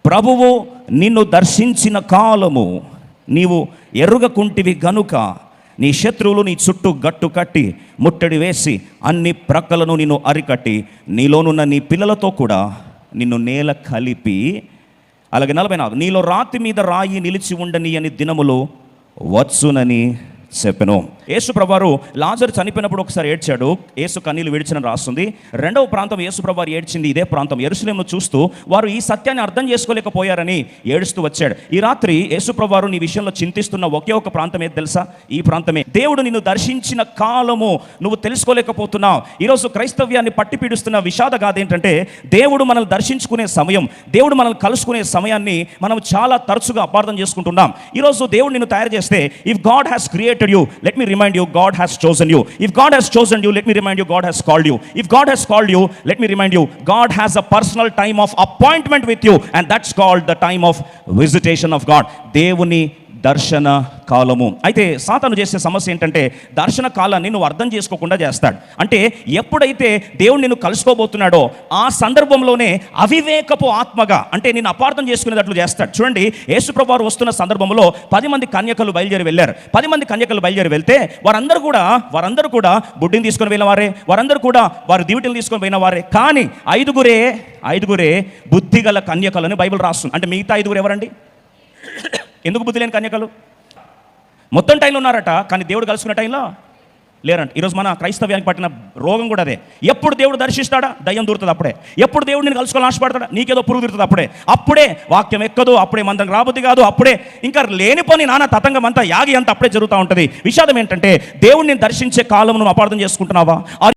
ప్రభువు నిన్ను దర్శించిన కాలము నీవు ఎరుగకుంటివి గనుక నీ శత్రువులు నీ చుట్టూ గట్టు కట్టి ముట్టడి వేసి అన్ని ప్రక్కలను నిన్ను అరికట్టి నీలోనున్న నీ పిల్లలతో కూడా నిన్ను నేల కలిపి, అలాగే 44 నీలో రాతి మీద రాయి నిలిచి ఉండని అని దినములు వచ్చునని చెప్పెను. యేసు ప్రభువారు లాజరు చనిపోయినప్పుడు ఒకసారి ఏడ్చాడు, యేసు కన్నీళ్లు విడిచినని రాస్తుంది. రెండవ ప్రాంతం యేసు ప్రభువారు ఏడ్చింది ఇదే ప్రాంతం. యెరూషలేమును చూస్తూ వారు ఈ సత్యాన్ని అర్థం చేసుకోలేకపోయారని ఏడుస్తూ వచ్చాడు. ఈ రాత్రి యేసు ప్రభువారు నీ విషయంలో చింతిస్తున్న ఒకే ఒక ప్రాంతం ఏది తెలుసా? ఈ ప్రాంతమే. దేవుడు నిన్ను దర్శించిన కాలము నువ్వు తెలుసుకోలేకపోతున్నావు. ఈరోజు క్రైస్తవ్యాన్ని పట్టి పీడిస్తున్న విషాద గాథ ఏంటంటే, దేవుడు మనల్ని దర్శించుకునే సమయం, దేవుడు మనల్ని కలుసుకునే సమయాన్ని మనం చాలా తరచుగా అపార్థం చేసుకుంటున్నాం. ఈరోజు దేవుడు నిన్ను తయారు చేస్తే, if God has created you, let me remind you, God has chosen you. If God has chosen you, let me remind you, God has called you. If God has called you, let me remind you, God has a personal time of appointment with you, and that's called the time of visitation of God. దేవుని దర్శన కాలము. అయితే సాతాను చేసే సమస్య ఏంటంటే, దర్శన కాలాన్ని నువ్వు అర్థం చేసుకోకుండా చేస్తాడు. అంటే ఎప్పుడైతే దేవుడు నిన్ను కలుసుకోబోతున్నాడో ఆ సందర్భంలోనే అవివేకపు ఆత్మగా, అంటే నేను అపార్థం చేసుకునేటట్లు చేస్తాడు. చూడండి, యేసు ప్రభువారు వస్తున్న సందర్భంలో 10 మంది కన్యకలు బయలుదేరి వెళ్ళారు. 10 మంది కన్యకలు బయలుదేరి వెళ్తే వారందరూ కూడా బుడ్డిని తీసుకొని వెళ్ళిన వారే, వారందరూ కూడా వారు దివిటీలు తీసుకొని పోయిన వారే. కానీ ఐదుగురే బుద్ధిగల కన్యకలని బైబిల్ రాస్తుంది. అంటే మిగతా 5 ఎవరండి? ఎందుకు బుద్ధి లేని కన్యకలు? మొత్తం టైంలో ఉన్నారట, కానీ దేవుడు కలుసుకున్న టైంలో లేరంట. ఈరోజు మన క్రైస్తవ్యానికి పట్టిన రోగం కూడా అదే. ఎప్పుడు దేవుడు దర్శిస్తాడా? దయ్యం దూరుతుంది అప్పుడే. ఎప్పుడు దేవుడు నేను కలుసుకోవాలని ఆశపడతాడా? నీకేదో పురుగు దూరుతుంది అప్పుడే వాక్యం ఎక్కదు, అప్పుడే మందం రాబుద్ది కాదు, అప్పుడే ఇంకా లేని పని నానా తతంగం అంతా యాగి అంతా అప్పుడే జరుగుతూ ఉంటుంది. విషాదం ఏంటంటే, దేవుడిని దర్శించే కాలం నువ్వు అపార్థం చేసుకుంటున్నావా?